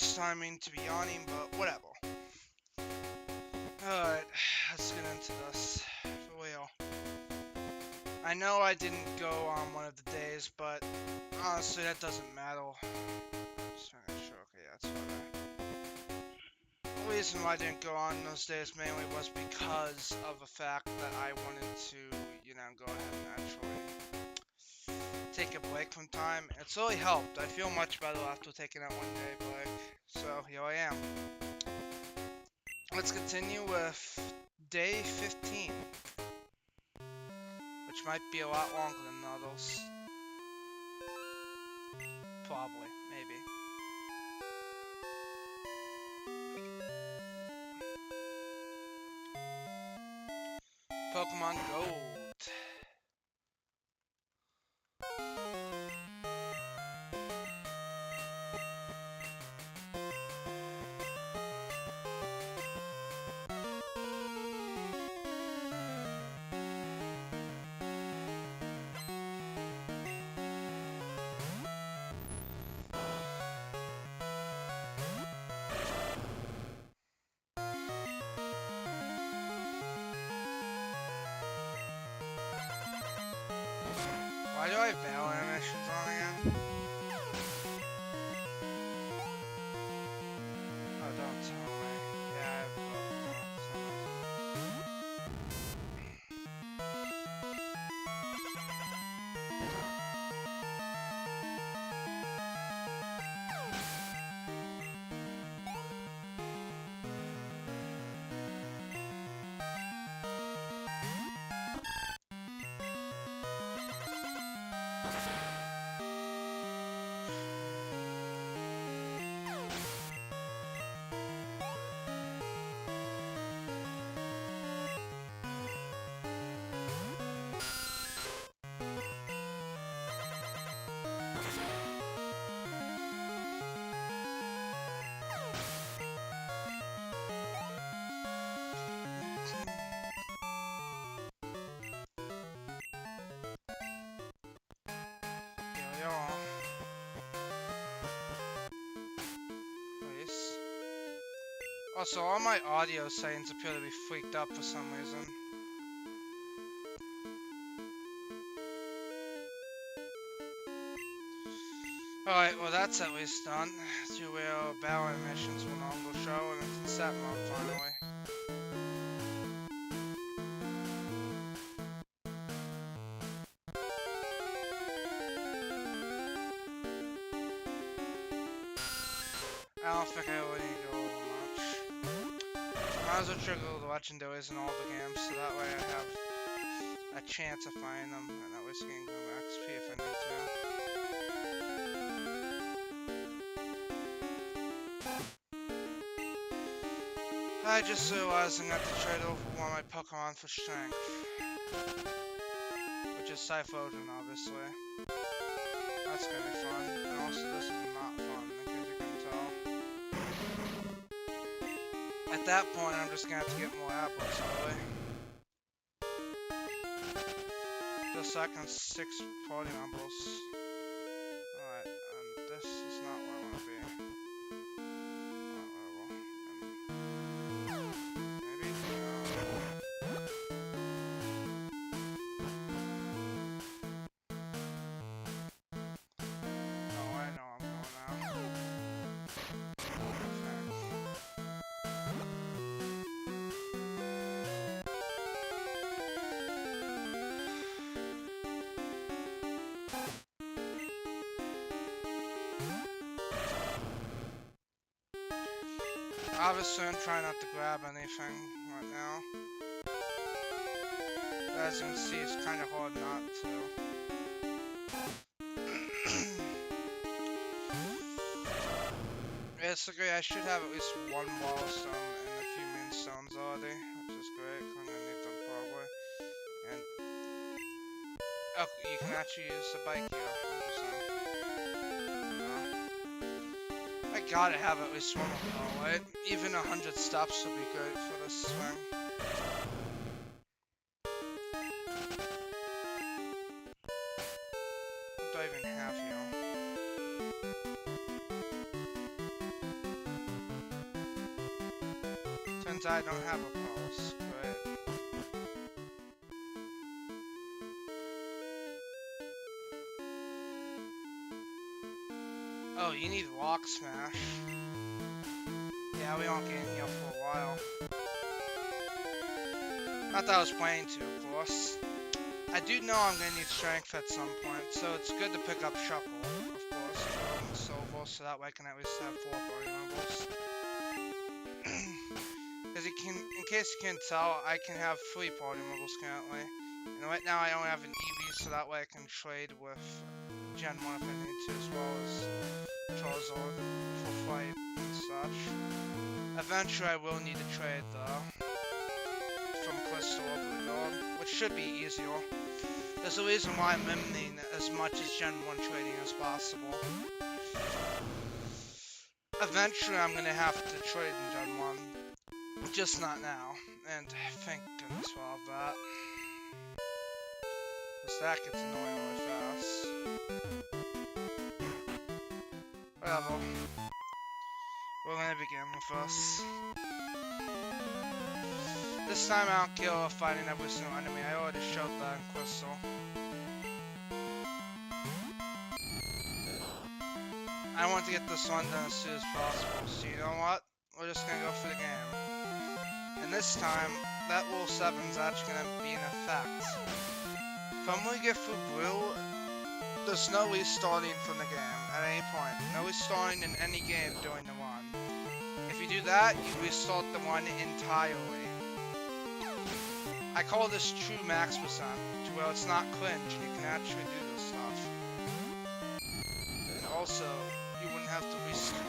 worst timing to be yawning, but whatever. Alright, let's get into this. For real. I know I didn't go on one of the days, but honestly, that doesn't matter. Just making sure, okay, that's fine. The reason why I didn't go on those days mainly was because of the fact that I wanted to, you know, go ahead and actually take a break from time. It's really helped. I feel much better after taking that 1 day break. So here I am. Let's continue with day 15, which might be a lot longer than others. Probably, maybe. Pokemon Gold. Why do I have battle animations on again? Oh, don't tell me. Yeah, I have Nice. Also, all my audio settings appear to be freaked up for some reason. Alright, well that's at least done. 2 battle animations will no longer show, and it's in set mode finally. I don't think I really need to go over much. Might as well trigger the legendaries in all the games, so that way I have a chance of finding them, and that way I can go XP if I need to. I just realized I'm going to have to trade over one of my Pokemon for strength. Which is Cyphogen, obviously. That's going to be fun. And also this is not fun, because you can tell. At that point, I'm just going to have to get more apples, really. Just so I can 6 party members. Alright, and this is not where I want to be. Obviously, I'm trying not to grab anything right now. But as you can see, it's kind of hard not to. Basically, I should have at least 1 wall stone and a few moonstones already, which is great. I'm gonna need them probably. And oh, you can actually use the bike here. I gotta have at least 1 of them, right? Even 100 stops would be good for this swing. What do I even have here? turns out I don't have a pulse. Great. Oh, you need Rock Smash. Yeah, we aren't getting here for a while. Not that I was planning to, of course. I do know I'm gonna need Strength at some point, so it's good to pick up Shuckle, of course, and Silver, so that way I can at least have 4 party members. Because in case you can't tell, I can have 3 party members currently. And right now I only have an Eevee, so that way I can trade with Gen 1 if I need to, as well as Charizard for fight and such. Eventually I will need to trade though, from Crystal over to Gold, which should be easier. There's a reason why I'm limiting as much as Gen 1 trading as possible. Eventually I'm gonna have to trade in Gen 1, just not now, and thank goodness for all that. Because that gets annoying really fast. Whatever. We're gonna begin with this. This time I don't care about fighting every single enemy, I already showed that in Crystal. I want to get this one done as soon as possible, so you know what? We're just gonna go for the game. And this time, that rule 7 is actually gonna be in effect. From when we get through Blue, there's no restarting from the game at any point. No restarting in any game during the run. If you do that, you restart the run entirely. I call this true max percent, to where it's not cringe and you can actually do this stuff. And also, you wouldn't have to restart.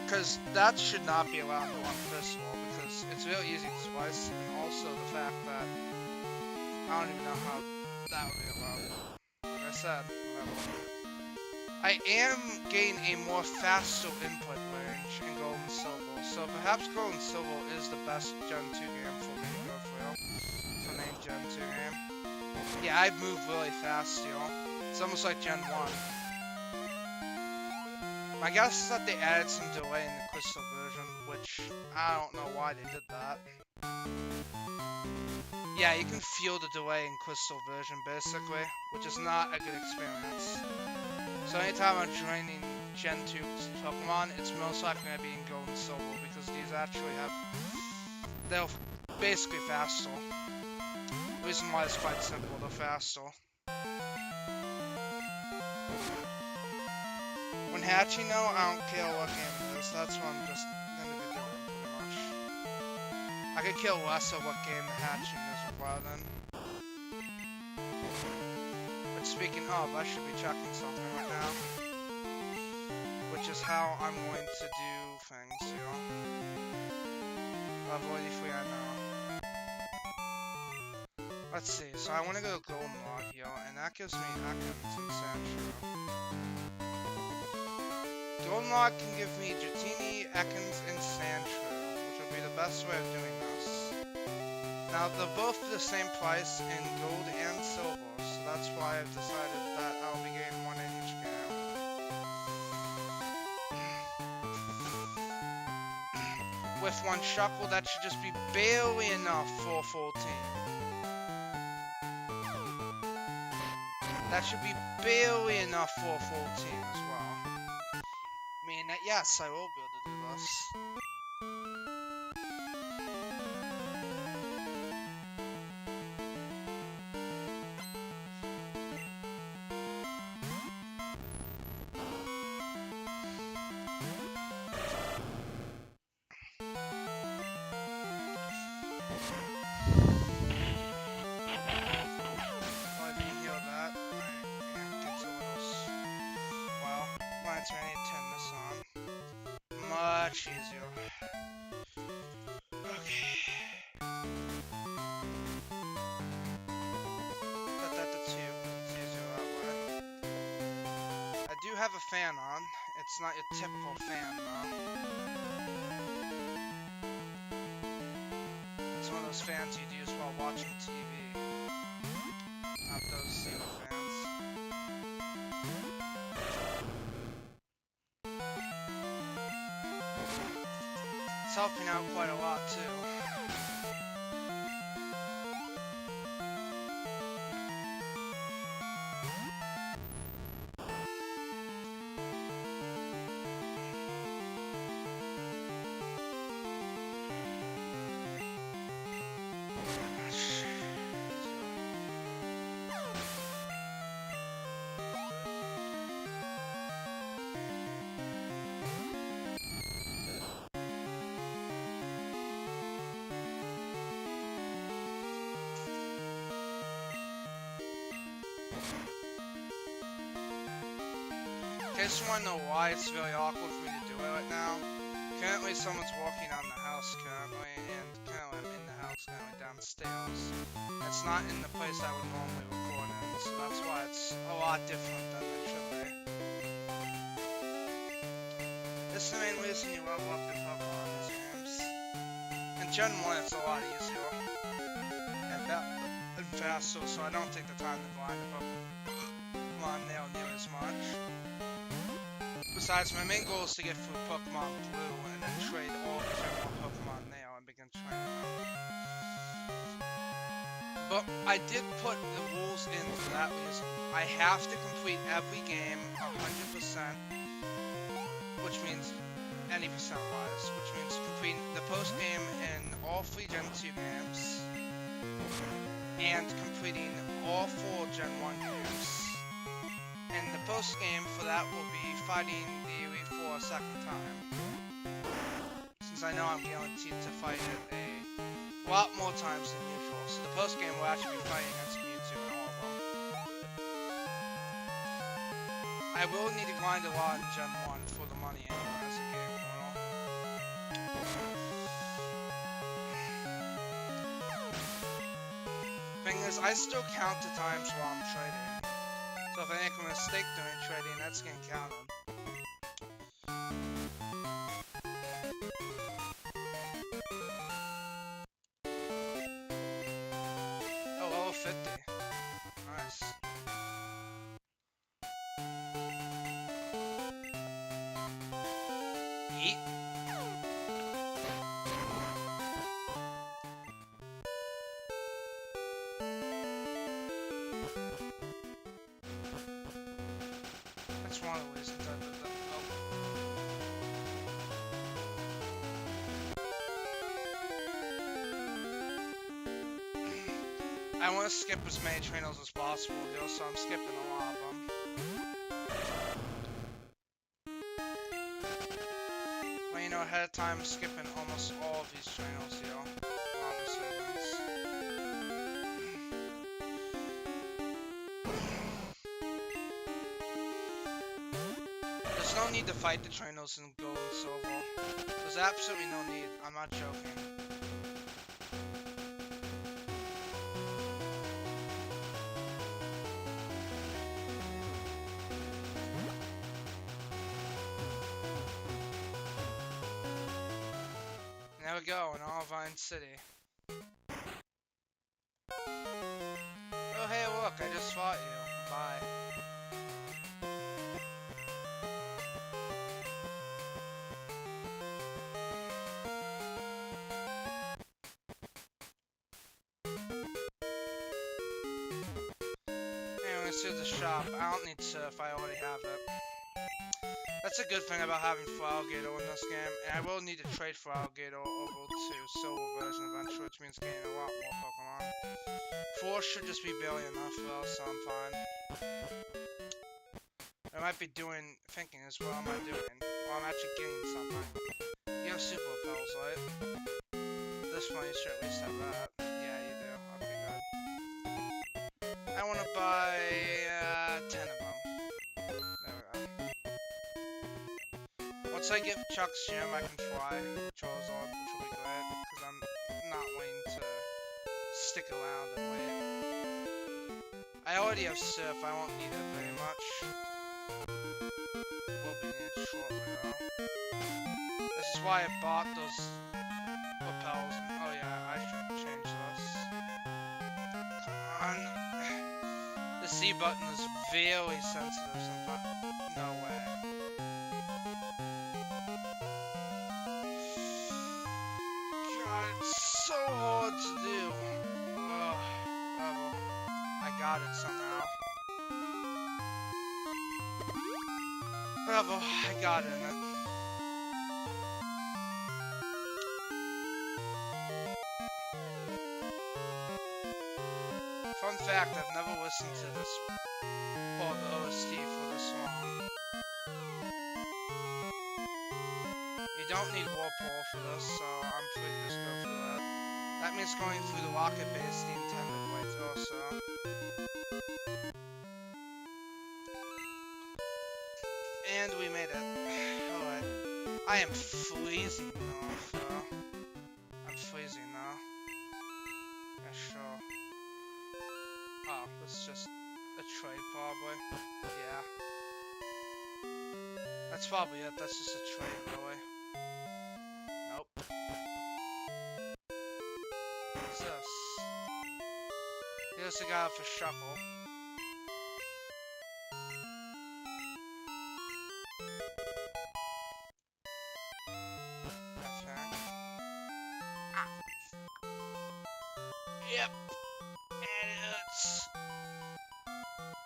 Because that should not be allowed in one pistol, because it's real easy to splice, and also the fact that I don't even know how that would be allowed. Like I said, whatever. I am getting a more faster input range in Gold and Silver, so perhaps Gold and Silver is the best Gen 2 game for me to go for main Gen 2 game. Yeah, I move really fast, yo. It's almost like Gen 1. My guess is that they added some delay in the Crystal version, which I don't know why they did that. Yeah, you can feel the delay in Crystal version, basically, which is not a good experience. So anytime I'm training Gen 2 Pokemon, it's most likely going to be in Gold and Silver, because these actually they're basically faster. The reason why is quite simple, they're faster. When hatching though, I don't care what game it is, that's what I'm just going to be doing, pretty much. I could care less of what game the hatching is required in. But speaking of, I should be checking something right now. Which is how I'm going to do things, you know. Avoid if we are now. Let's see, so I want to go Goldenrod here, and that gives me Ekans and Sandshrew. Goldenrod can give me Dratini, Ekans, and Sandshrew, which would be the best way of doing this. Now, they're both the same price in Gold and Silver, so that's why I've decided that I'll be getting one in each game. With one Shuckle, that should just be barely enough for a full team. That should be barely enough for a full team as well. Meaning that, yes, I will be able to do this. So I need to turn this on. Much easier. Okay. Put that to 2. It's easier that way. I do have a fan on. It's not your typical fan though. It's one of those fans you'd use while watching TV. Not those ceiling fans. It's helping out quite a lot too. I just want to know why it's very awkward for me to do it right now. Currently, someone's walking on the house currently, and currently I'm in the house currently downstairs. It's not in the place I would normally record in, so that's why it's a lot different than it should be. This is the main reason you level up your Pokemon in these games. In Gen 1, it's a lot easier and faster, so I don't take the time to grind the Pokemon nail near as much. Besides, my main goal is to get through Pokemon Blue and then trade all the general Pokemon now and begin training them. But I did put the rules in for that reason. I have to complete every game 100%, which means any percent-wise, which means completing the post-game in all 3 Gen 2 games, and completing all 4 Gen 1 games. And the post-game for that will be fighting the Elite Four a second time. Since I know I'm guaranteed to fight it a lot more times than usual. So the post-game will actually be fighting against Mewtwo and all of them. I will need to grind a lot in Gen 1 for the money anyway as a game portal. Thing is, I still count the times while I'm trading. So if I make a mistake during trading, that's getting counted. Oh, level 50. Nice. Yeet. That's one of the reasons I did that. I want to skip as many trainers as possible, though, so I'm skipping a lot of them. Well, you know, ahead of time, I'm skipping almost all of these trainers, you know. Obviously, there's no need to fight the trainers in Gold and Silver. There's absolutely no need. I'm not joking. There we go, in Olivine City. Oh hey look, I just fought you. Bye. Anyways, here's the shop. I don't need Surf, I already have it. That's a good thing about having Flowgator in this game, and I will need to trade Flowgator over to Silver version eventually, which means getting a lot more Pokemon. 4 should just be barely enough though, so I'm fine. I might be thinking as well, am I doing? Well, I'm actually getting something. You have Super Repels, right? This one you should at least have that. Yeah, you do. Okay, good. I want to buy 10 of them. Once I get Chuck's Gym, I can try Charizard, which will be great, because I'm not waiting to stick around and wait. I already have Surf, I won't need it very much. Will be needed shortly though. This is why I bought those Repels. Oh yeah, I should change this. Come on. The C button is very sensitive sometimes. No way. to do. Oh, well, I got it somehow. Bravo, I got it. Fun fact, I've never listened to this part of the OST for this song. You don't need Warpole for this, so I'm free to just go through that. That means going through the rocket base the intended way also. And we made it. Alright. I am freezing now, so... I'm freezing now. Yeah, sure. Oh, this is just a trade, probably. Yeah. That's probably it. That's just a trade, really. Nope. What's this? Here's the guy for Shuckle. I think. Ah. Yep. And it's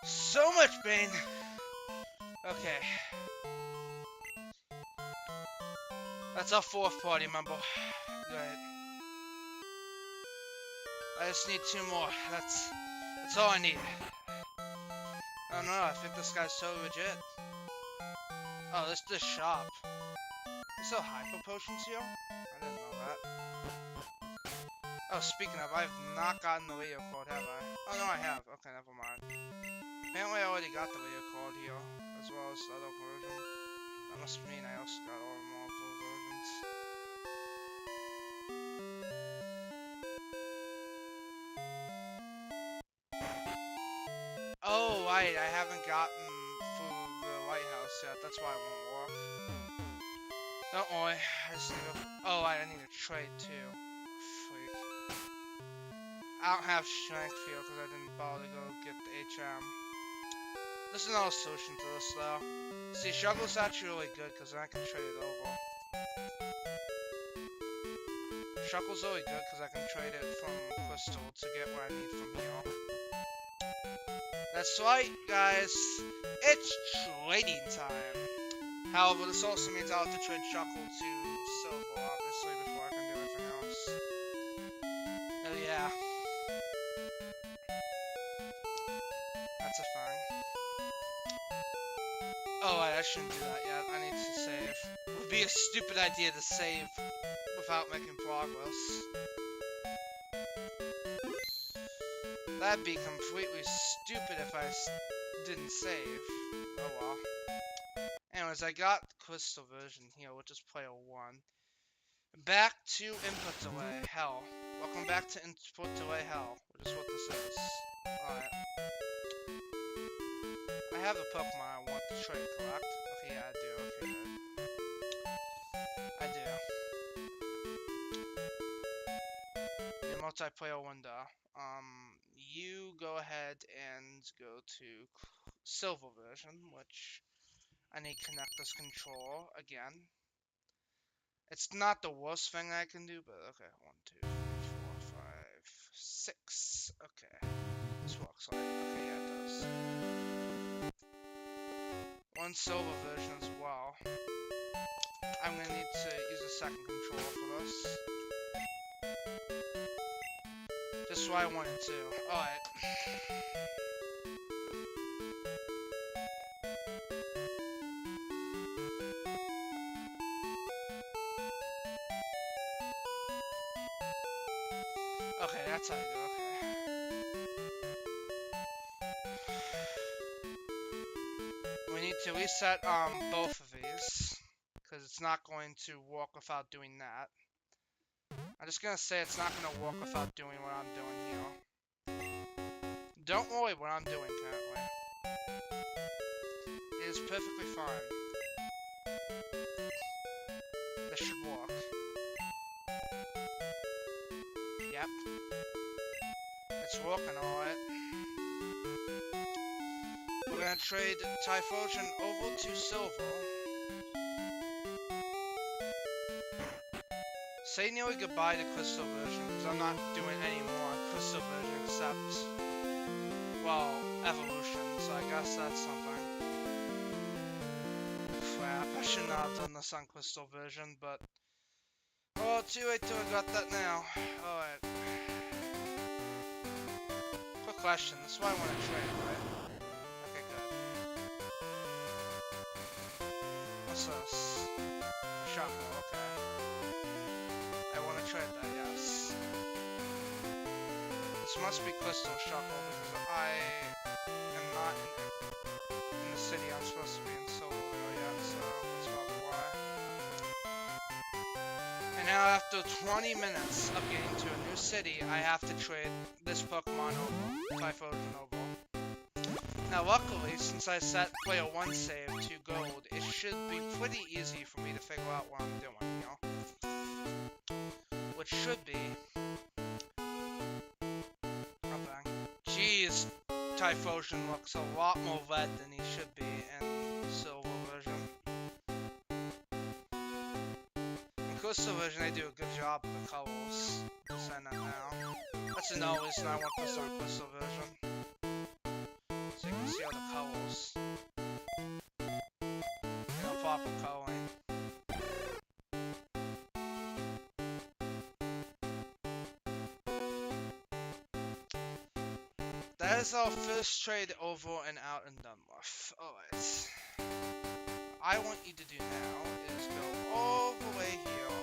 so much pain. Okay. That's our fourth party member. Great. I just need 2 more. That's all I need. Oh no, I think this guy's so legit. Oh, this shop. They sell hyper potions here? I didn't know that. Oh, speaking of, I've not gotten the radio code, have I? Oh no, I have. Okay, never mind. Apparently I already got the radio code here, as well as the other version. That must mean I also got all the multiple versions. Oh, right, I haven't gotten through the lighthouse yet, that's why I won't walk. Don't worry, I just need to... Oh, right, I need to trade too. Freak. I don't have strength here because I didn't bother to go get the HM. There's another solution to this though. See, Shuggle's actually really good because I can trade it over. Shuggle's really good because I can trade it from Crystal to get what I need from here. That's right, guys. It's trading time. However, this also means I'll have to trade Shuckle to Silver, obviously, before I can do anything else. Oh yeah. That's a thing. Oh, I shouldn't do that yet. I need to save. It would be a stupid idea to save without making progress. That'd be completely stupid if I didn't save. Oh well. Anyways, I got Crystal version here, which is player 1. Back to input delay, hell. Welcome back to input delay, hell, which is what this is. Alright. I have a Pokemon I want to trade, correct? Okay, yeah, I do. Okay, good. I do. The multiplayer window. You go ahead and go to Silver version, which I need to connect this controller again. It's not the worst thing I can do, but okay. 1, 2, 3, 4, 5, 6. Okay. This works right. Okay, yeah, it does. 1 Silver version as well. I'm gonna need to use a second controller for this. Just what I wanted to. Alright. Okay, that's how you do it. Okay. We need to reset both of these, because it's not going to work without doing that. I'm just gonna say it's not gonna work without doing what I'm doing here. Don't worry what I'm doing currently. It is perfectly fine. This should work. Yep. It's working alright. We're gonna trade Typhlosion over to Silver. say nearly goodbye to Crystal version, because I'm not doing any more on Crystal version except, well, evolution, so I guess that's something. Crap, I should not have done this on Crystal version, but, well, too late to have got that now. Alright. Quick question, this is why I want to trade, right? Okay, good. What's this? Shuffle, okay. I want to trade that, yes. This must be Crystal Shuffle because I am not in the city I'm supposed to be in solo yet, so that's probably why. And now after 20 minutes of getting to a new city, I have to trade this Pokemon over, Typhlosion over. Now luckily, since I set player 1 save to gold, it should be pretty easy for me to figure out what I'm doing, you know? Which should be... nothing. Jeez, Typhlosion looks a lot more red than he should be in Silver version. In Crystal version, they do a good job of the colors. Just saying that now. That's another reason I want this on Crystal version. So you can see all the colors. You know, proper coloring. That is our first trade over and out and done with. Alright. I want you to do now is go all the way here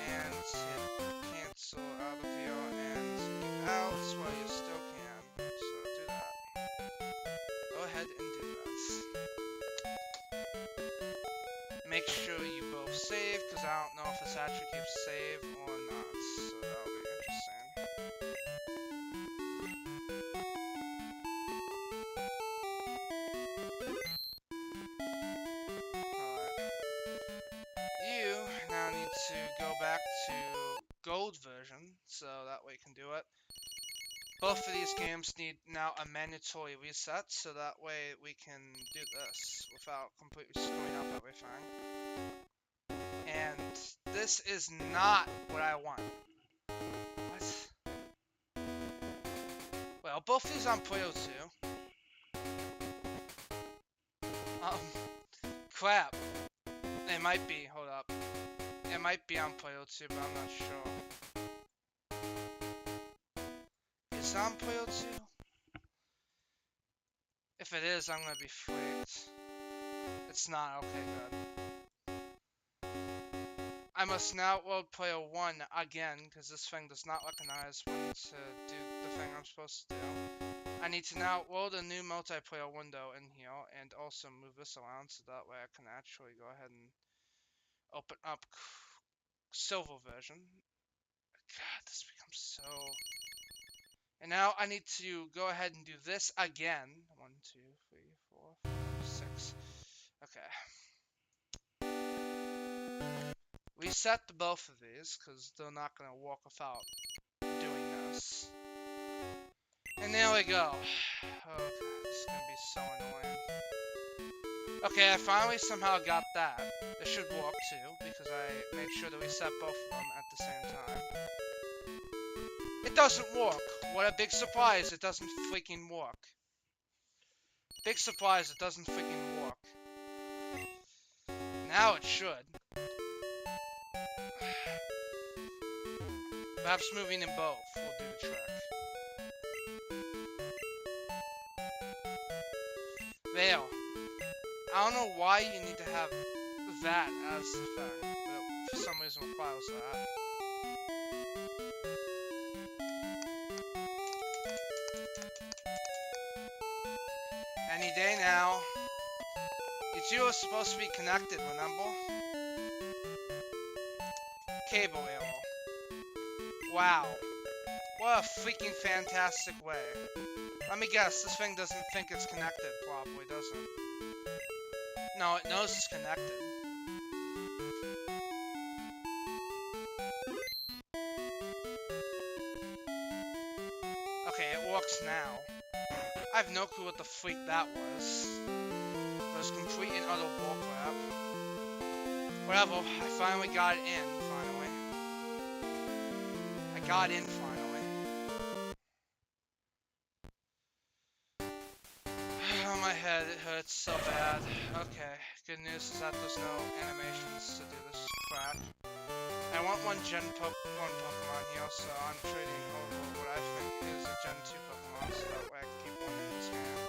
and hit cancel out of here and get out while you still can. So do that. Go ahead and do that. Make sure you both save, because I don't know if this actually keeps save or not, so that'll be interesting. You now need to go back to gold version, so that way you can do it. Both of these games need now a mandatory reset, so that way we can do this without completely screwing up everything. And this is not what I want. What? Well, both these on Player 2. Crap. It might be, hold up. It might be on Player 2, but I'm not sure. Is it on Player 2? If it is, I'm gonna be freaked. It's not, okay, good. I must now load Player 1 again, because this thing does not recognize when to do the thing I'm supposed to do. I need to now load a new multiplayer window in here, and also move this around, so that way I can actually go ahead and open up Silver version. God, this becomes so... And now I need to go ahead and do this again. 1, 2, 3, 4, 5, 6. Okay. Reset the both of these, because they're not going to work without doing this. And there we go. Oh god, this is going to be so annoying. Okay, I finally somehow got that. It should work too, because I made sure to reset both of them at the same time. It doesn't work! What a big surprise, it doesn't freaking work. Big surprise, it doesn't freaking work. Now it should. Perhaps moving in both will do the trick. There. I don't know why you need to have that as the thing, but for some reason requires that. Any day now. You two are supposed to be connected, remember? Cable error. Wow. What a freaking fantastic way. Let me guess, this thing doesn't think it's connected, probably, does it? No, it knows it's connected. Okay, it works now. I have no clue what the freak that was. It was complete and utter bullcrap. Whatever, I finally got it in, finally. got in finally. Oh, my head, it hurts so bad. Okay, good news is that there's no animations to do this crap. I want one Gen 1 Pokemon here, so I'm trading over what I think is a Gen 2 Pokemon, so that way I can keep one in this game.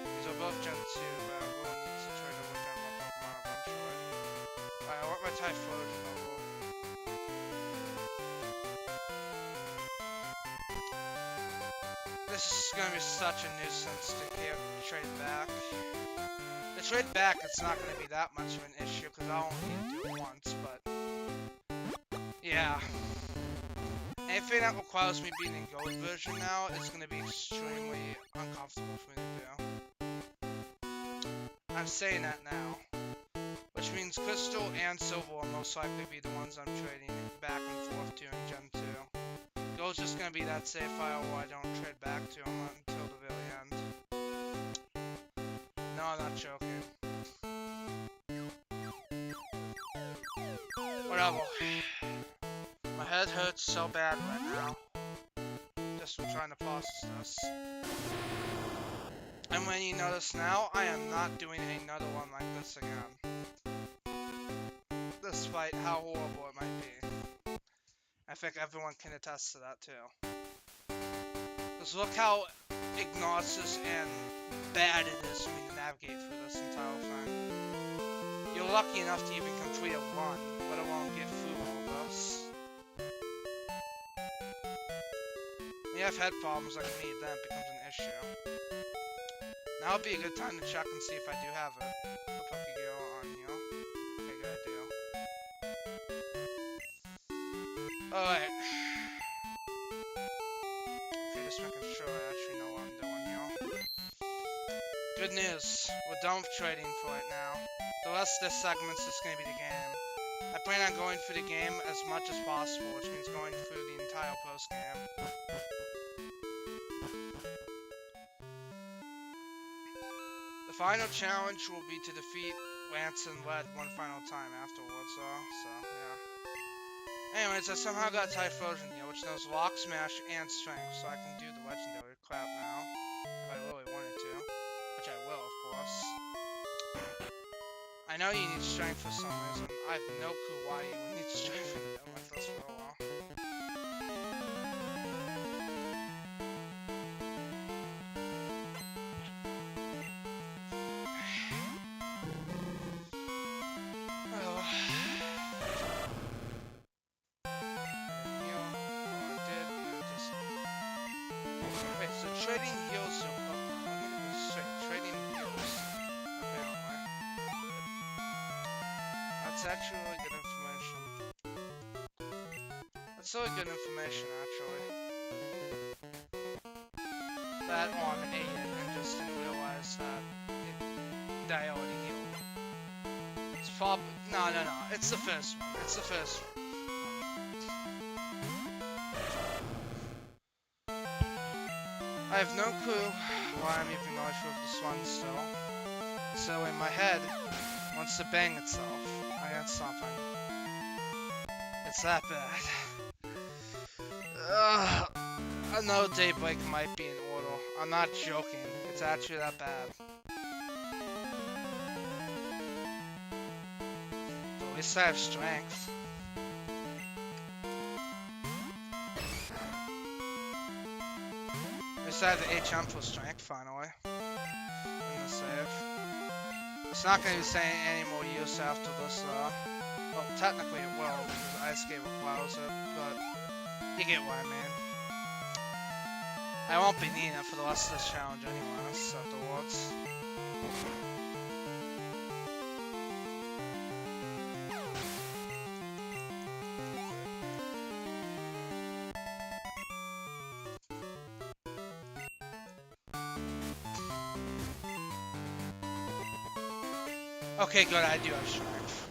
These are both Gen 2, but I will need to trade over Gen 1 Pokemon eventually. Alright, I want my Typhlosion over. This is gonna be such a nuisance to trade back. The trade back, it's not gonna be that much of an issue because I'll only need to do it once, but yeah. Anything that requires me being in Gold version now is gonna be extremely uncomfortable for me to do. I'm saying that now. Which means Crystal and Silver will most likely be the ones I'm trading back and forth to in Gen 2. Gold's just gonna be that save file where I don't trade back to them until the very end. No, I'm not joking. Whatever. My head hurts so bad right now. Just from trying to process this. And when you notice now, I am not doing another one like this again. Despite how horrible it might be. I think everyone can attest to that too. Just look how obnoxious and bad it is for me to navigate through this entire thing. You're lucky enough to even complete a run, let alone get through all of this. When you have head problems like me, then it becomes an issue. Now would be a good time to check and see if I do have it. The Pokégirl on here. Okay, good, I do. Alright. Okay, just making sure I actually know what I'm doing here. Good news. We're done with trading for it now. The rest of this segment's just gonna be the game. I plan on going through the game as much as possible, which means going through the entire post-game. The final challenge will be to defeat Lance and Lead one final time afterwards, so yeah. Anyways, I somehow got Typhlosion here, which knows Lock, Smash, and Strength, so I can do the legendary crap now, if I really wanted to, which I will, of course. I know you need Strength for some reason. I have no clue why you would need Strength in a game like this for a while. Trading heals your Pokemon. Let me get this straight. Trading heals. Apparently. That's actually really good information. That's really good information, actually. That, oh, I'm an idiot and just didn't realize that I already healed. It's probably... No. It's the first one. It's the first one. I have no clue why I'm even going through this one still. So in my head, wants to bang itself against something. It's that bad. Another daybreak might be in order. I'm not joking. It's actually that bad. But at least I have strength. I have the HM for strength finally. In the save. It's not going to be saying any more use after this, well, technically it will, because Ice Skate requires it, but you get what I mean. I won't be needing it for the rest of this challenge anyways, afterwards. Okay, good, I do have strength.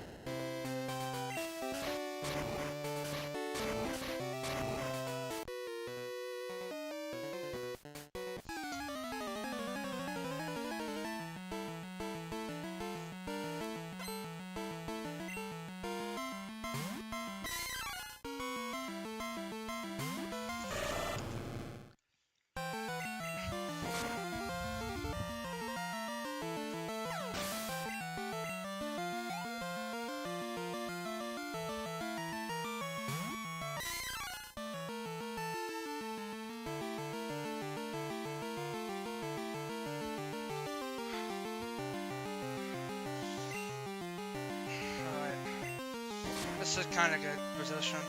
This is kind of good position.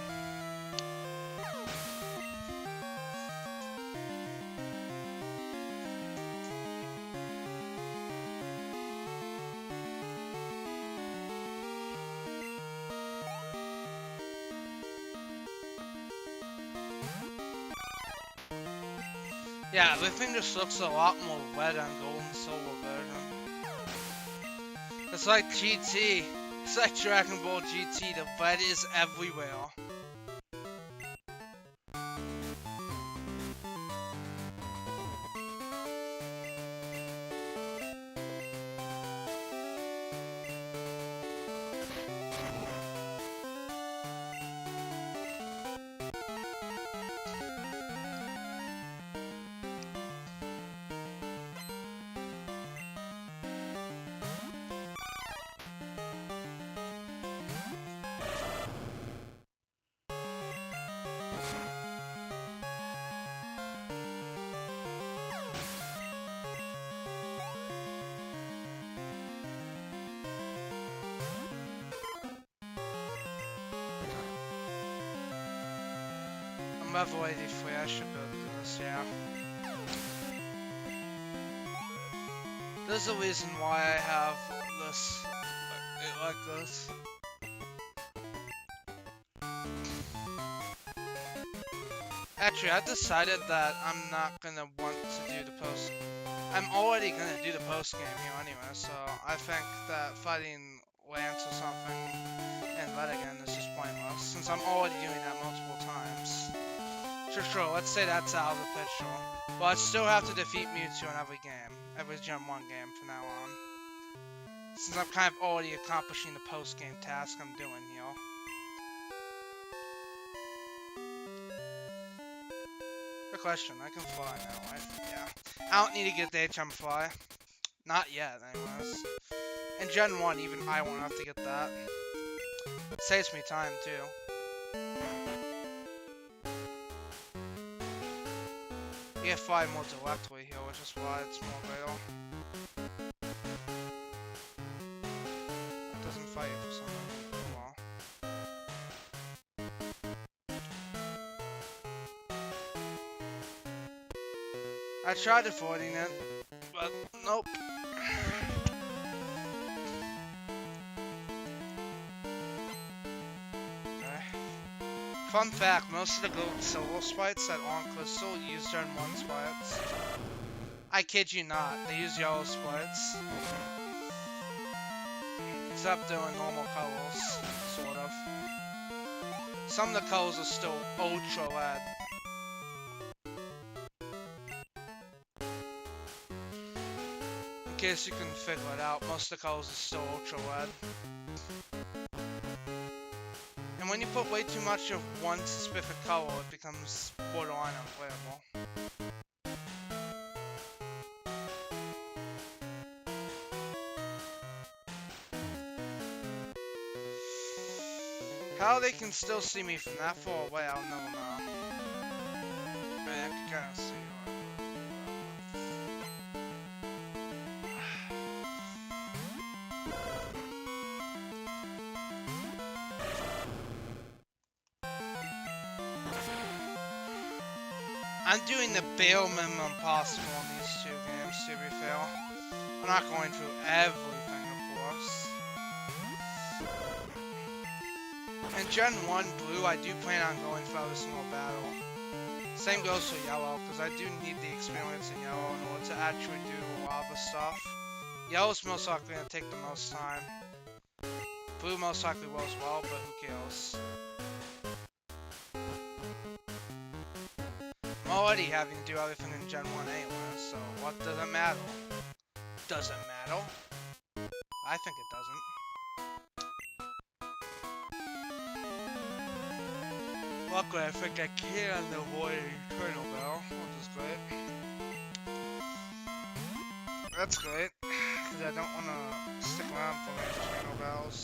Yeah, everything just looks a lot more red on Gold and Silver version. It's like GT. It's like Dragon Ball GT. The red is everywhere. I'm level 83, I should be able to do this, yeah. There's a reason why I have this, like this. Actually, I've decided that I'm not gonna want to do the post. I'm already gonna do the post game here anyway, so I think that fighting Lance or something and Red again is just pointless, since I'm already doing that multiple times. Sure, let's say that's out of the picture. But I still have to defeat Mewtwo in every game, every Gen 1 game from now on. Since I'm kind of already accomplishing the post-game task I'm doing here. Good question, I can fly now, right? Yeah. I don't need to get the HM fly. Not yet, anyways. In Gen 1, even I won't have to get that. It saves me time, too. You get fly more directly here, which is why it's more vital. It doesn't fight you for some reason. Well. I tried avoiding it, but nope. Fun fact, most of the gold and silver sprites that are on Crystal use Gen 1 sprites. I kid you not, they use yellow sprites. Except they're in normal colors, sort of. Some of the colors are still ultra red. In case you can figure it out, most of the colors are still ultra red. And when you put way too much of one specific color, it becomes borderline unplayable. How they can still see me from that far away, I'll never know. But I can kind of see you. I'm doing the bare minimum possible in these two games, to be fair. I'm not going through everything, of course. In Gen 1 Blue, I do plan on going for every single battle. Same goes for Yellow, because I do need the experience in Yellow in order to actually do a lot of the stuff. Yellow's most likely going to take the most time. Blue most likely will as well, but who cares? I'm already having to do everything in Gen 1 anyway, so what does it matter? Does it matter? I think it doesn't. Luckily, I think I can avoid Eternal Bell, which is great. That's great, because I don't want to stick around for the Eternal Bells.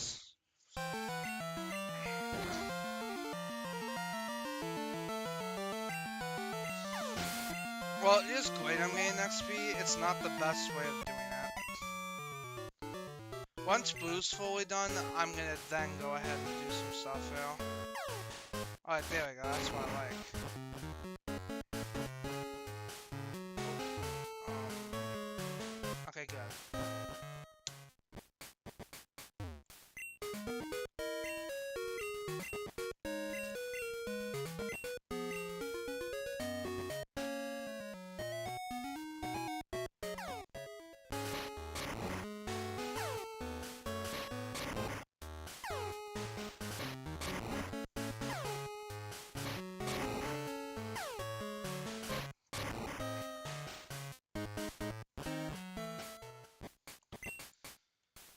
Well, it is great I'm getting XP, it's not the best way of doing it. Once Blue's fully done, I'm gonna then go ahead and do some stuff here. Alright, there we go, that's what I like. Okay, good.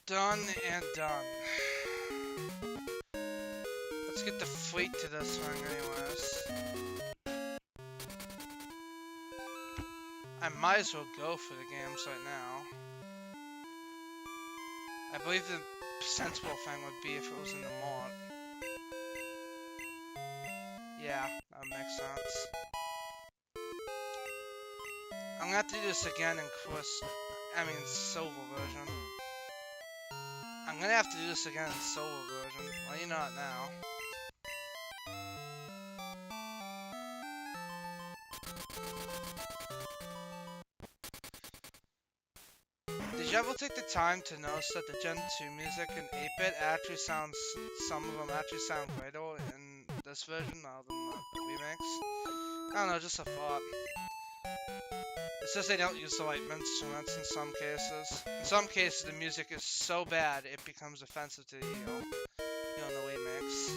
Done and done. Let's get the fleet to this thing anyways. I might as well go for the games right now. I believe the sensible thing would be if it was in the mod. Yeah, that would make sense. I'm gonna have to do this again in silver version. I'm gonna have to do this again in silver version. Why you not now? Did you ever take the time to notice that the Gen 2 music in 8-bit actually sounds, some of them actually sound greater in this version rather than the remakes? I don't know, just a thought. It's just they don't use the right instruments in some cases. In some cases, the music is so bad it becomes offensive to the ear. You know, in the remakes.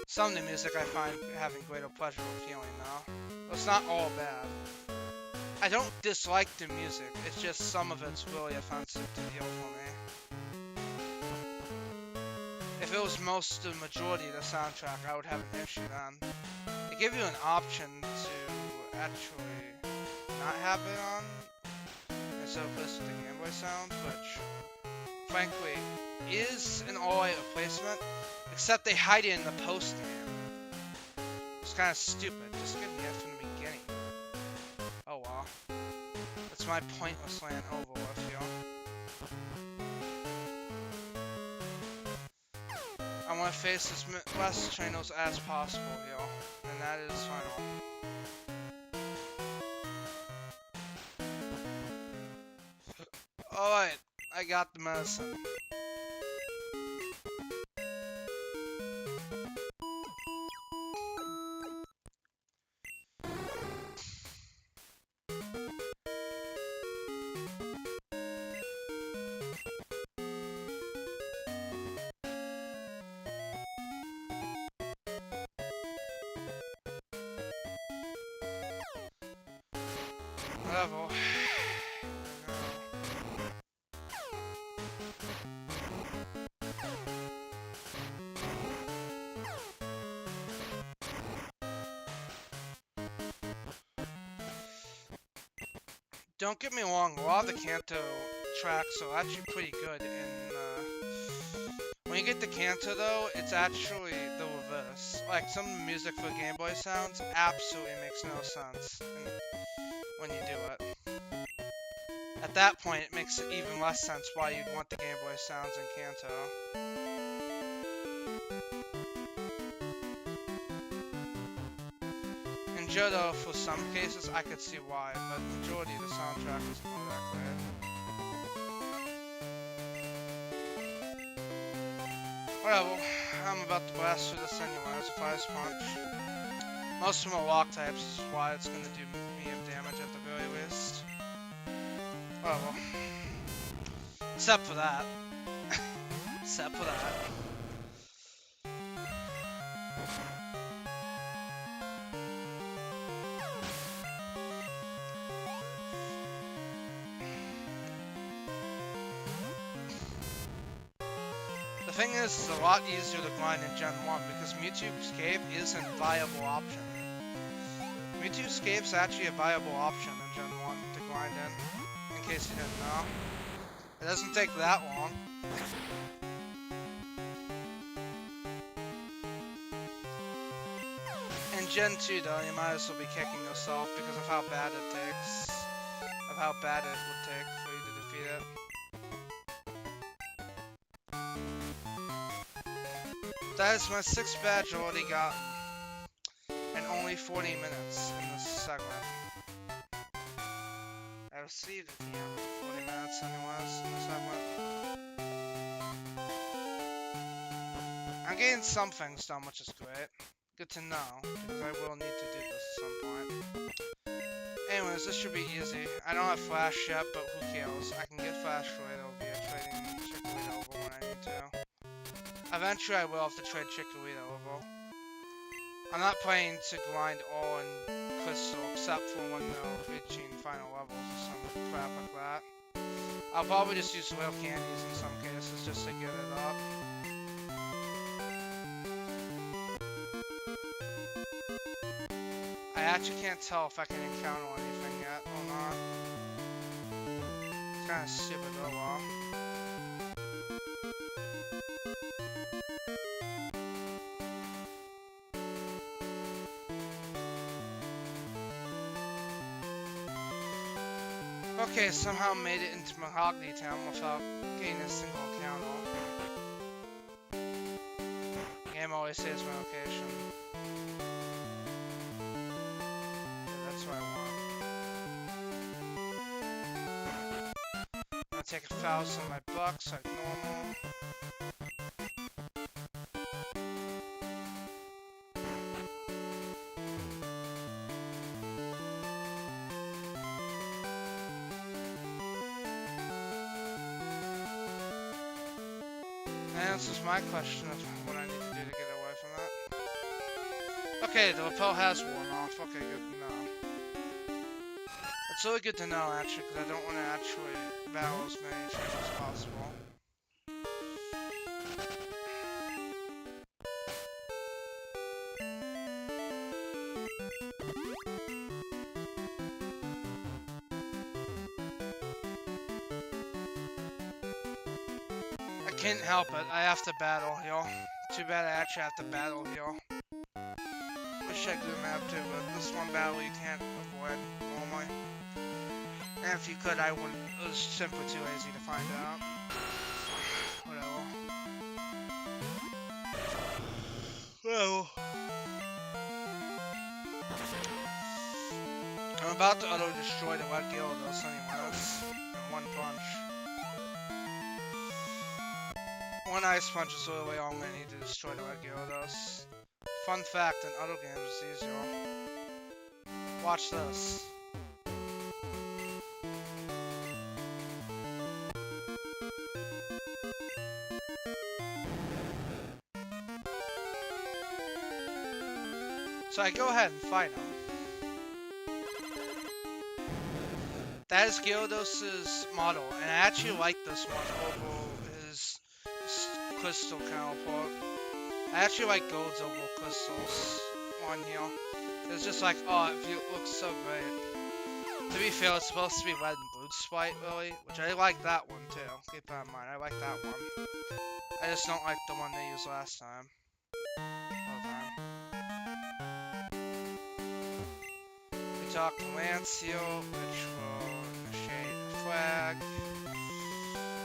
Some of the music I find having greater pleasure of feeling though. But it's not all bad. I don't dislike the music, it's just some of it's really offensive to the ear for me. If it was the majority of the soundtrack, I would have an issue then. They give you an option to actually not have it on instead of listening to the Game Boy sounds, which frankly is an alright replacement, except they hide it in the post game. It's kind of stupid. Just give me it from the beginning. Oh well. That's my pointless land over with here. I want to face as less trainers as possible here, and that is final. Alright, I got the medicine. Level. Don't get me wrong, a lot of the Kanto tracks are actually pretty good in, when you get to Kanto though, it's actually the reverse. Like, some of the music for Game Boy sounds absolutely makes no sense when you do it. At that point, it makes even less sense why you'd want the Game Boy sounds in Kanto. In Johto, for some cases, I could see why, but the majority of the soundtrack isn't all that great. Whatever, I'm about to blast through this anyway, it's a Fire Punch. Most of them are rock types, which is why it's gonna do medium damage at the very least. Whatever. Except for that. Except for that. The thing is, it's a lot easier to grind in Gen 1 because Mewtwo's Cave is a viable option. Mewtwo's Cave's actually a viable option in Gen 1 to grind in case you didn't know. It doesn't take that long. In Gen 2 though, you might as well be kicking yourself because of how bad it takes. Of how bad it would take for you to defeat it. that is my 6th badge already gotten. And only 40 minutes in this segment. I received it here. 40 minutes anyways in this segment. I'm getting some things done, which is great. Good to know, because I will need to do this at some point. Anyways, this should be easy. I don't have Flash yet, but who cares? I can get Flash right over here, trading Chikorita over when I need to. Eventually I will have to trade Chikorita over. I'm not planning to grind all in Crystal, except for when they're reaching final levels or some crap like that. I'll probably just use Whale Candies in some cases, just to get it up. I actually can't tell if I can encounter anything yet or not. It's kinda stupid, oh well. Okay, somehow made it into Mahogany Town without getting a single encounter. Game always saves my location. That's what I want. I'll take 1,000 of my bucks like normal. And this is my question of what I need to do to get away from that. Okay, the repel has worn off. Okay, good to know. It's really good to know, actually, because I don't want to actually battle as many trainers as possible. I can't help it. I have to battle here. Too bad I actually have to battle here. Wish I could map too, but this one battle you can't avoid normally. And if you could, I wouldn't. It was simply too lazy to find out. Whatever. Well, I'm about to utterly destroy the Red Gyarados anyways. In one punch. One Ice Punch is really all I'm gonna need to destroy the Red Gyarados. Fun fact, in other games it's easier. Watch this. So I go ahead and fight him. That is Gyarados' model, and I actually like this one over his Crystal counterpart. I actually like Golds over Crystals on here. It's just like, oh, it looks so great. To be fair, it's supposed to be Red and Blue Sprite, really, which I like that one too. Keep that in mind, I like that one. I just don't like the one they used last time. We talked Lance here, which will initiate a flag.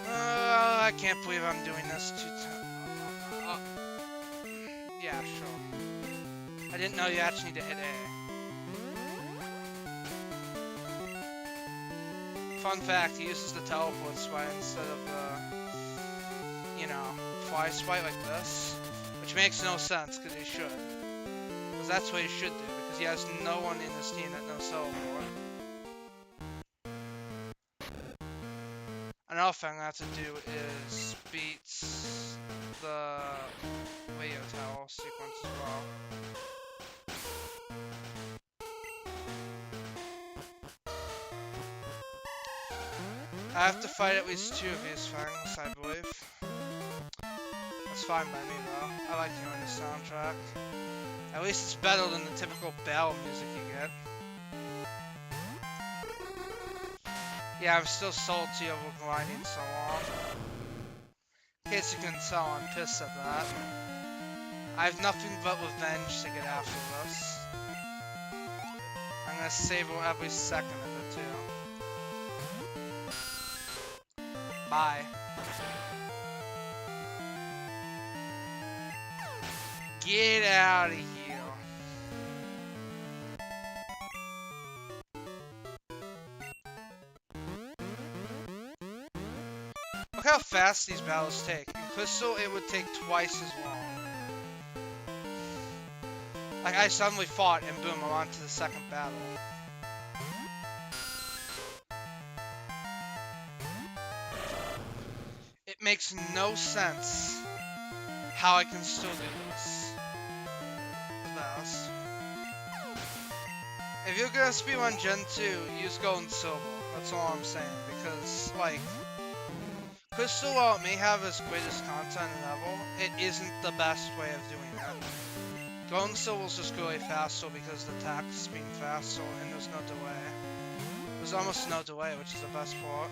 I can't believe I'm doing this 2 times. Yeah, sure. I didn't know you actually need to hit A. Fun fact, he uses the teleport sprite instead of the, you know, fly sprite like this. Which makes no sense, because he should. Because that's what he should do, because he has no one in his team that knows teleport. Another thing I have to do is beat the radio tower sequence as well. I have to fight at least 2 of these things, I believe. That's fine by me though. I like hearing the soundtrack. At least it's better than the typical battle music you get. Yeah, I'm still salty over grinding so long. In case you can tell, I'm pissed at that. I have nothing but revenge to get after this. I'm gonna savor every second of it too. Bye. Get out of here. Look how fast these battles take. In Crystal, it would take twice as long. Like, I suddenly fought and boom, I'm on to the second battle. It makes no sense how I can still do this. If you're gonna speedrun Gen 2, use Gold and Silver. That's all I'm saying. Because, like, Crystal, while it may have its greatest content and level, it isn't the best way of doing it. Gold and Silver is just really faster because the attack is being faster and there's no delay. There's almost no delay, which is the best part.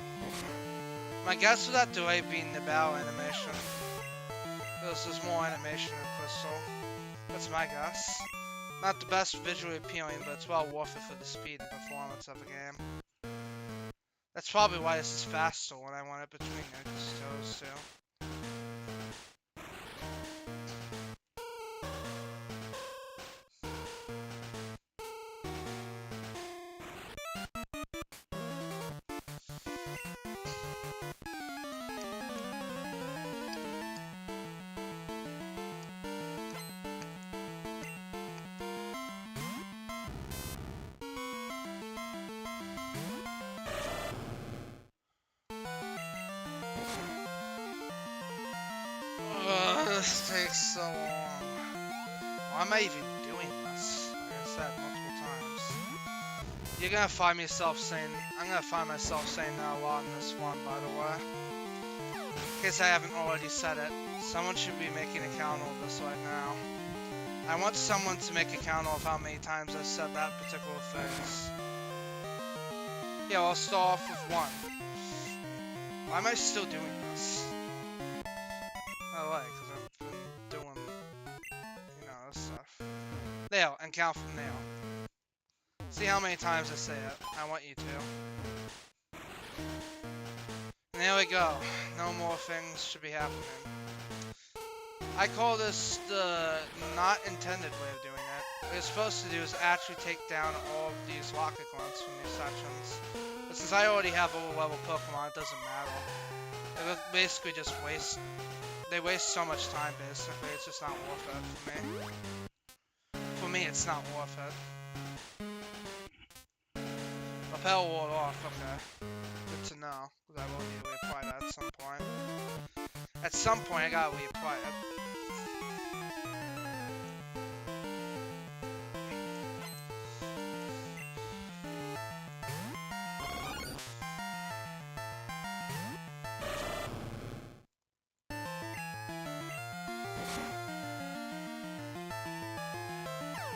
My guess for that delay being the battle animation. Because there's more animation in Crystal. That's my guess. Not the best visually appealing, but it's well worth it for the speed and performance of the game. That's probably why this is faster when I want it between those two. This takes so long. Why am I even doing this? Like I said multiple times. You're gonna find myself saying, I'm gonna find myself saying that a lot in this one, by the way. In case I haven't already said it, someone should be making a count of this right now. I want someone to make a count of how many times I said that particular phrase. Yeah, I'll start off with one. Why am I still doing this? Oh, wait, because I've been doing, you know, this stuff. There, and count from there. See how many times I say it. I want you to. And there we go. No more things should be happening. I call this the not intended way of doing it. What it's supposed to do is actually take down all of these rocket grunts from these sections. But since I already have lower level Pokemon, it doesn't matter. They basically just waste. They waste so much time, basically. It's just not worth it for me. For me, it's not worth it. Repel ward off, okay. Good to know, because I will need to reapply that at some point. At some point, I gotta reapply it.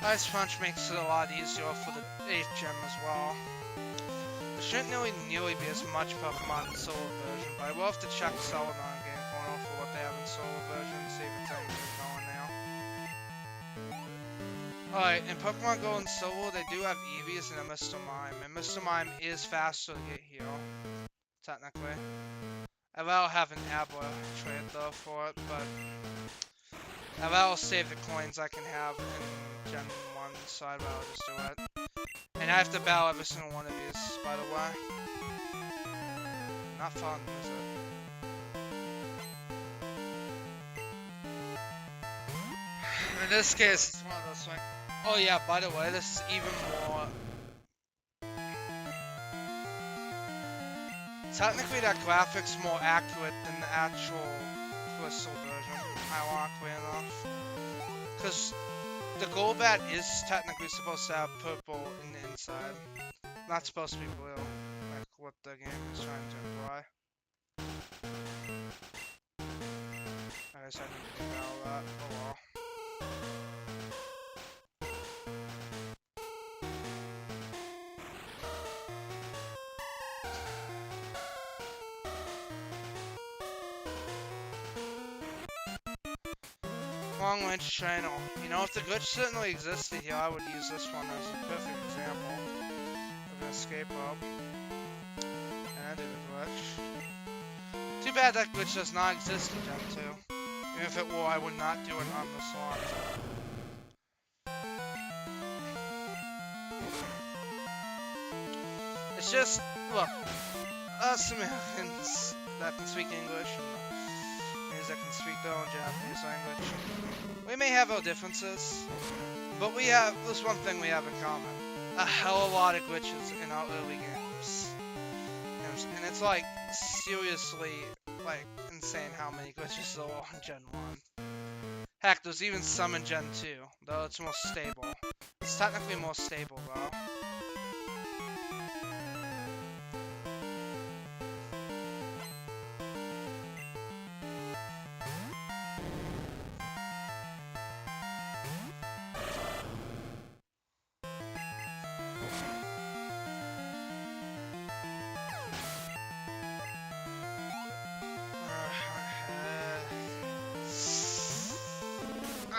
Ice Punch makes it a lot easier for the 8th gem as well. There shouldn't nearly be as much Pokemon in Solar version, but I will have to check Celadon Game Corner for what they have in Solar version and see if it's anything going there. Alright, in Pokemon Gold and Silver, they do have Eevees and a Mr. Mime, and Mr. Mime is faster to get here, technically. I will have an Abra trade though for it, but I will save the coins I can have in Gen 1, so I'd rather just do it. And I have to battle every single one of these, by the way. Not fun, is it? In this case, it's one of those things. Oh yeah, by the way, this is even more... Technically, that graphic's more accurate than the actual Crystal version, ironically enough. Because the Golbat is technically supposed to have purple in the inside. Not supposed to be blue, like what the game is trying to imply. I guess I didn't think about that. Oh well. Long range channel. You know, if the glitch certainly existed here, I would use this one as a perfect example of an escape rope. And I did a glitch. Too bad that glitch does not exist in Gen 2. Even if it were, I would not do it on the slot. It's just, look, us Americans that can speak English and Americans that can speak their own Japanese language, we may have our differences, but we have, there's one thing we have in common. A hell of a lot of glitches in our early games. And it's like, seriously, like, insane how many glitches there are in Gen 1. Heck, there's even some in Gen 2, though it's more stable. It's technically more stable, though.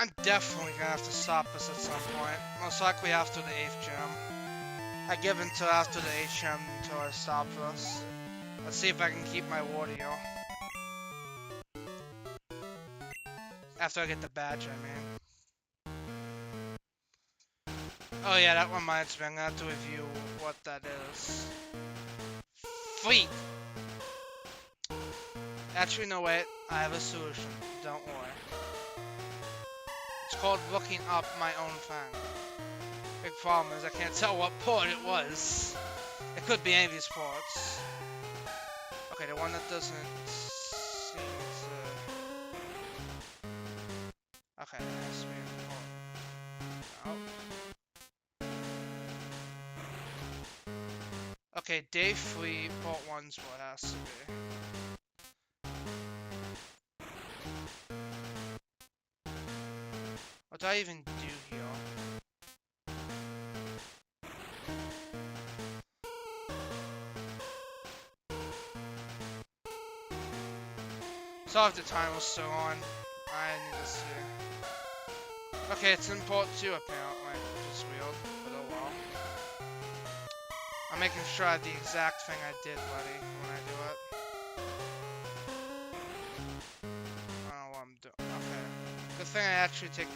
I'm definitely gonna have to stop this at some point. Most likely after the 8th gym. I give until after the 8th gym until I stop this. Let's see if I can keep my Wario. After I get the badge, I mean. Oh yeah, that reminds me, I'm gonna have to review what that is. Fleet! Actually, no wait, I have a solution. Don't worry. It's called looking up my own thing. Big problem is I can't tell what port it was. It could be any of these ports. Okay, the one that doesn't seem to... Okay, it has to be a port. Oh. Okay, day 3, port 1's what it has to be. What do I even do here? So if the time was still on, I need to see. Okay, it's in port 2 apparently, which is weird, but oh well. I'm making sure I have the exact thing I did ready when I do it. I don't know what I'm doing. Okay. Good thing I actually take the...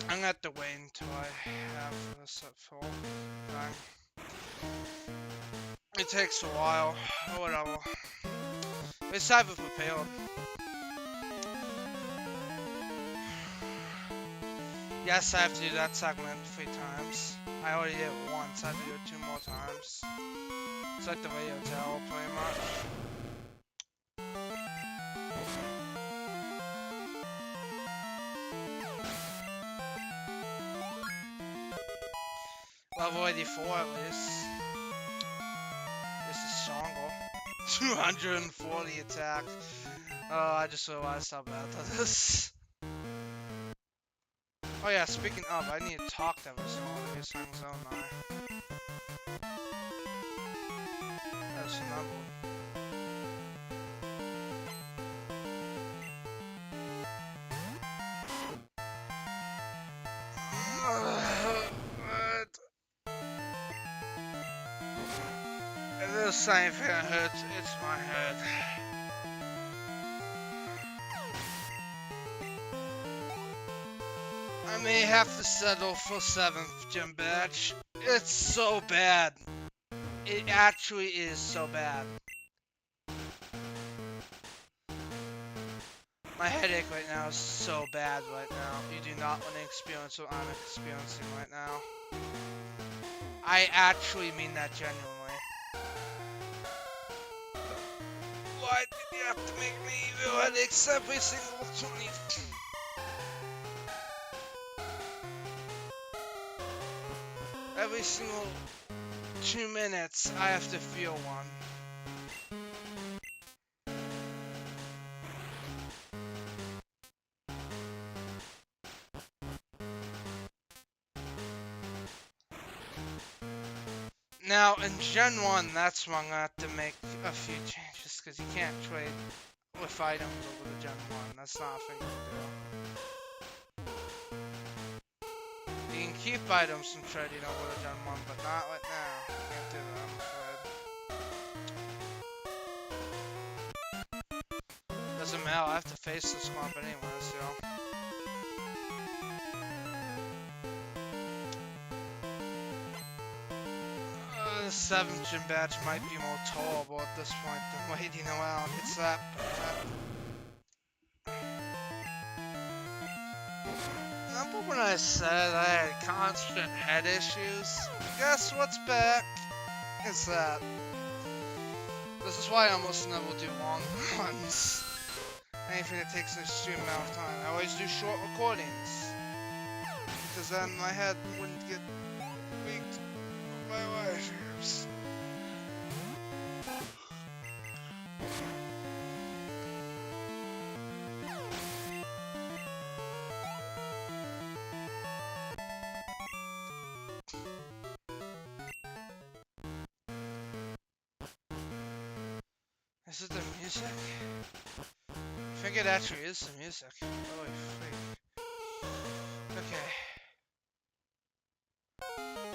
I'm gonna have to wait until I have this at full thing. It takes a while, or whatever. It's time to prepare. Yes, I have to do that segment 3 times. I already did it once, I have to do it 2 more times. It's like the radio tower, pretty much. Level 84 at least. This is stronger. 240 attack. Oh, I just realized how bad that is. Oh yeah, speaking of, I need to talk to every single one of these things, don't I? That's another one. If there's anything that hurts, it's my head. I may have to settle for 7th gym badge. It's so bad. It actually is so bad. My headache right now is so bad right now. You do not want to experience what I'm experiencing right now. I actually mean that genuinely. Why did you have to make me feel headaches every single 20? Every single 2 minutes, I have to feel one. Now, in Gen 1, that's when I'm gonna have to make a few changes, because you can't trade with items over the Gen 1. That's not a thing to do. You can keep items from trading over the Gen 1, but not right now. You can't do that, I'm afraid. Doesn't matter, I have to face this swamp anyways, yo. 7th gym badge might be more tolerable at this point than waiting around. It's that bad. Remember when I said I had constant head issues? Guess what's back? It's that. This is why I almost never do long runs. Anything that takes an extreme amount of time. I always do short recordings. Because then my head wouldn't get weak by wires. Is it the music? I think it actually is the music. Holy freak. Okay.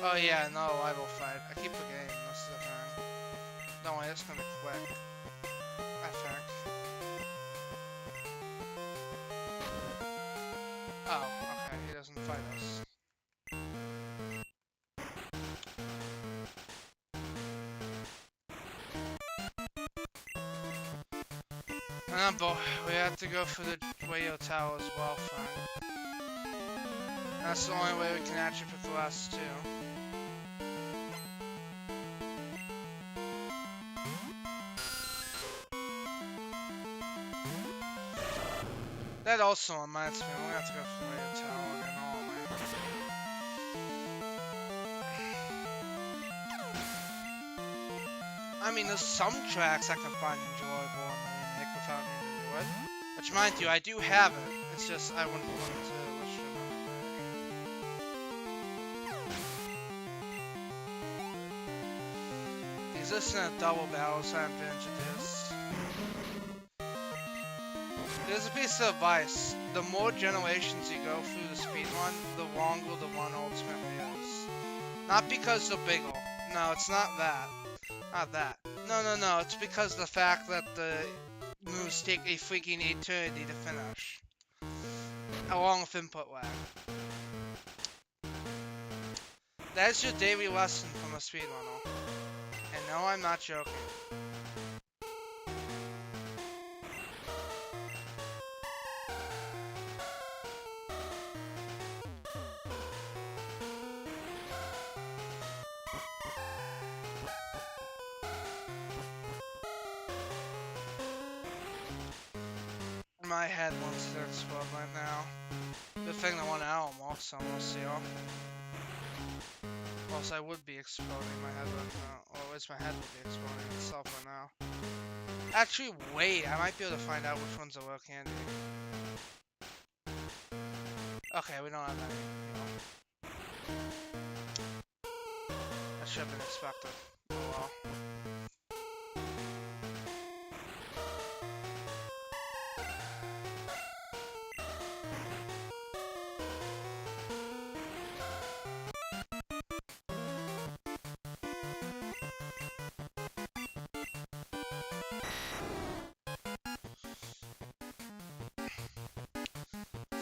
Oh yeah, no, I will fight. I keep forgetting this is the thing. Don't worry, it's gonna be quick. I think. Oh, okay, he doesn't fight us. But we have to go for the radio tower as well, Frank. That's the only way we can actually progress too. That also reminds me, we're gonna have to go for the radio tower again, aren't we? I mean, there's some tracks I can find enjoyable in the remake without needing to do it. Which, mind you, I do have it. It's just I wouldn't want to wish it. The existence of double battles haven't been introduced. There's a piece of advice. The more generations you go through the speedrun, the longer the run ultimately is. Not because they're bigger. No, it's not that. Not that. No, it's because of the fact that the moves take a freaking eternity to finish. Along with input lag. That is your daily lesson from a speedrunner. And no, I'm not joking. My head wants to explode right now. Good thing the one hour marks almost here. Or else I would be exploding my head right now. Or at least my head would be exploding itself right now. Actually, wait, I might be able to find out which ones are real candy. Okay, we don't have any. That should have been expected. Oh well.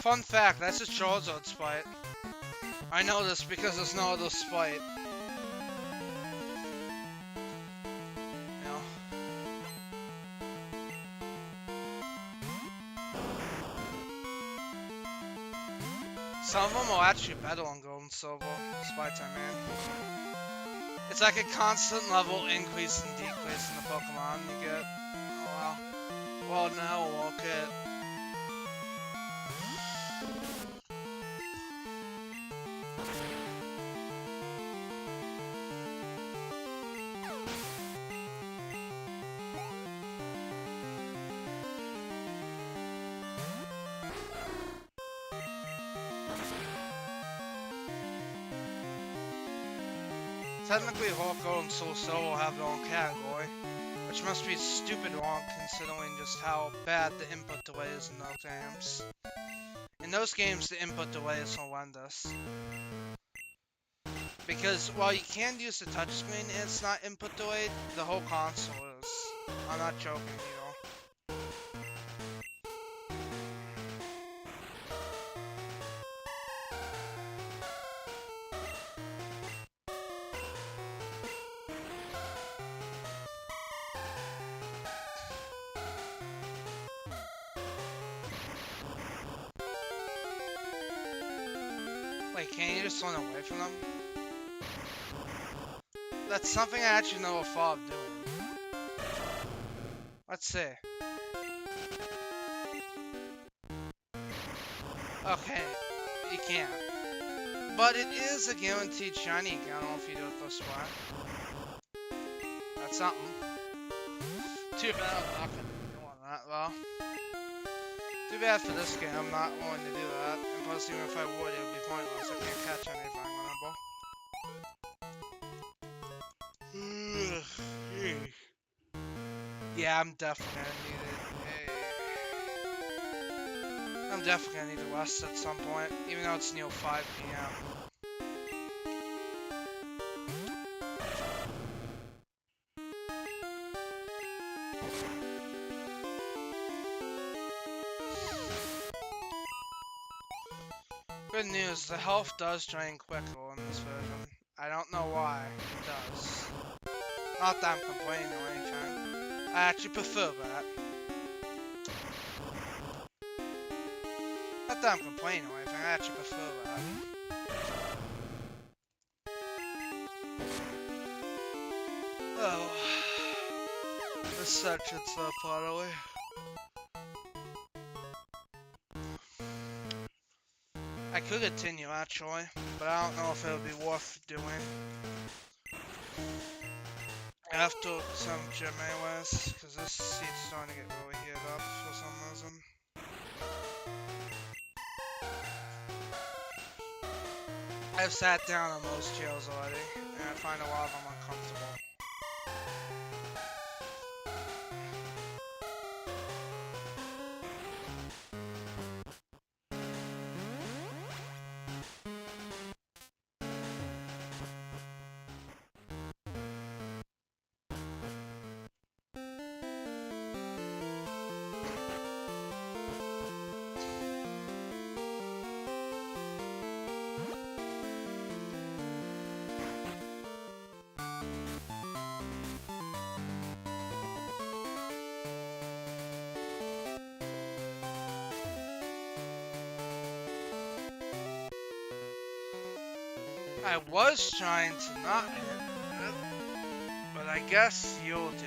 Fun fact, that's a Charizard spite. I know this because there's no other spite. You know. some of them are actually better on gold and silver, despite I mean. It's like a constant level increase and decrease in the Pokemon you get. Oh wow. Well, now we'll look at. Technically, Hawko and Soul Silver will have their own category, which must be stupid wrong considering just how bad the input delay is in those games. In those games, the input delay is horrendous. Because while you can use the touchscreen and it's not input delayed, the whole console is. I'm not joking here. Wait, can't you just run away from them? That's something I actually know a thought of doing. Let's see. Okay, you can't. But it is a guaranteed shiny encounter if you do it this way. That's something. Too bad I'm not gonna do that though. Too bad for this game, I'm not willing to do that. And plus, even if I would, it would be pointless. I can't catch anything, remember? Yeah, I'm definitely gonna need it. I'm definitely gonna need to rest at some point, even though it's near 5 p.m. Good news, the health does drain quicker in this version. I don't know why, it does. Not that I'm complaining or anything. I actually prefer that. Not that I'm complaining or anything, I actually prefer that. Oh. This section's so far away. I could continue actually, but I don't know if it would be worth doing. After some gym anyways, because this seat's starting to get really heated up for some reason. I've sat down on most chairs already, and I find a lot of them uncomfortable. I was trying to not hit it, but I guess you'll do.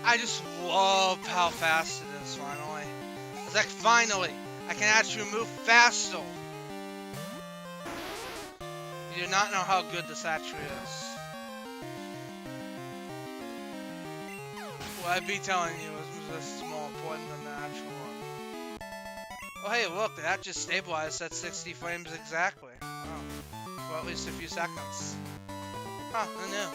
I just love how fast it is, finally. It's like, finally, I can actually move faster. You do not know how good this actually is. What I'd be telling you is this is more important than the actual one. Oh hey, look, that just stabilized at 60 frames exactly. Oh, for at least a few seconds. Huh, who knew?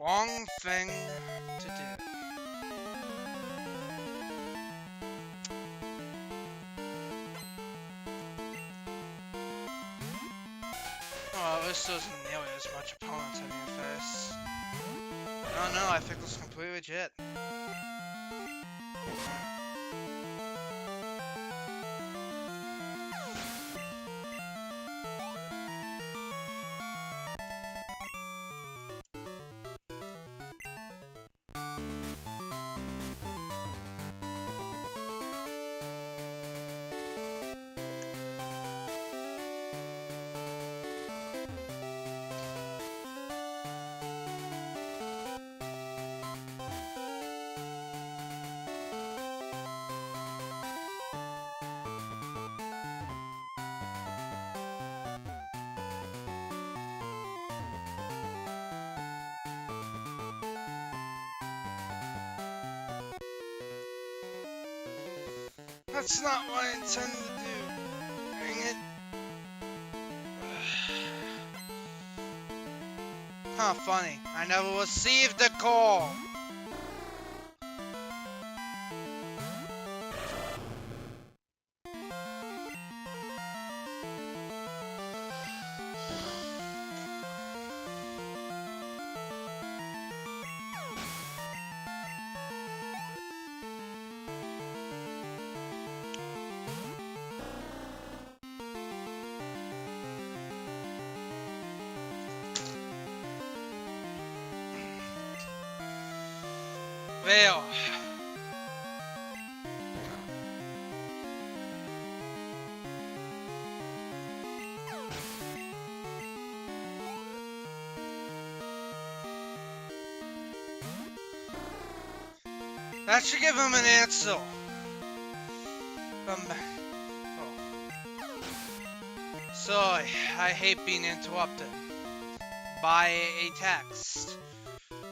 wrong thing to do. Oh, this doesn't nearly as much opponents I need to face. Oh no, I think it's completely legit. That's not what I intended to do. Dang it. Huh, funny. I never received the call. Well. That should give him an answer. Oh. Sorry, I hate being interrupted by a text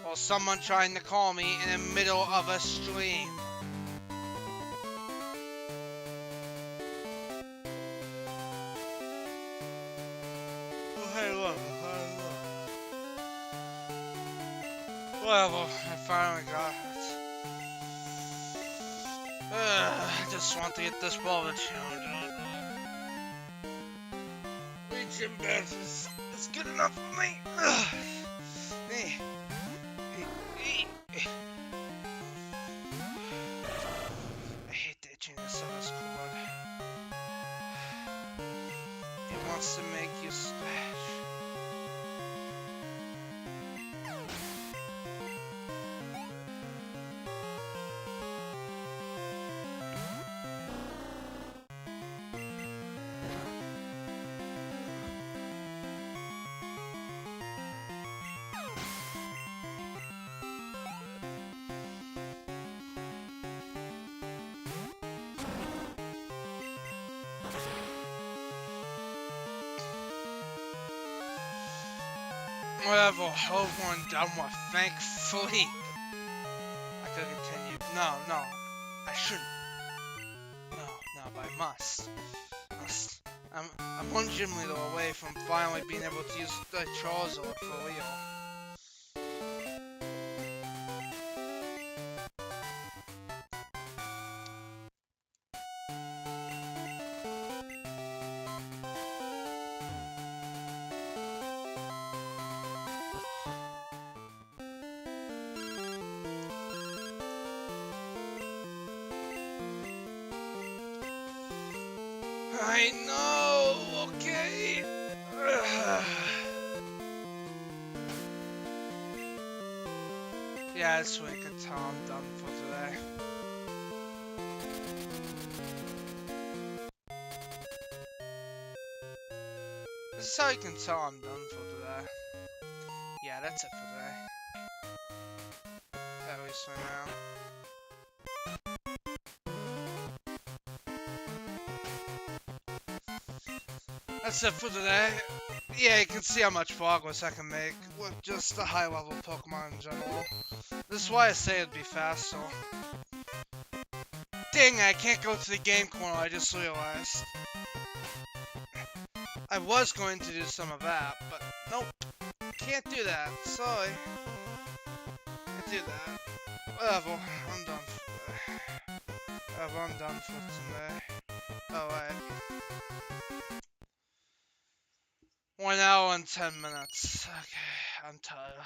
or someone trying to call me in the middle of a stream. Hey, look. Whatever, I finally got it. I just want to get this ball to challenge. Reaching back is good enough for me. I hate the itchiness of this cord. It wants to make you splash. Whatever, over and done with, thankfully. I could continue. No, I shouldn't. No, but I must. I'm one gym leader away from finally being able to use the Charizard for real. I know, okay. Yeah, that's what I can tell I'm done for today. This is how you can tell I'm done for today. Yeah, that's it for today. At least for now. That's it for today. Yeah, you can see how much progress I can make with just the high level Pokemon in general. This is why I say it'd be faster. Dang, I can't go to the game corner, I just realized. I was going to do some of that, but nope. Can't do that, sorry. do that. Whatever, I'm done whatever, I'm done for today. Oh, wait. 1 hour and 10 minutes. Okay, I'm tired.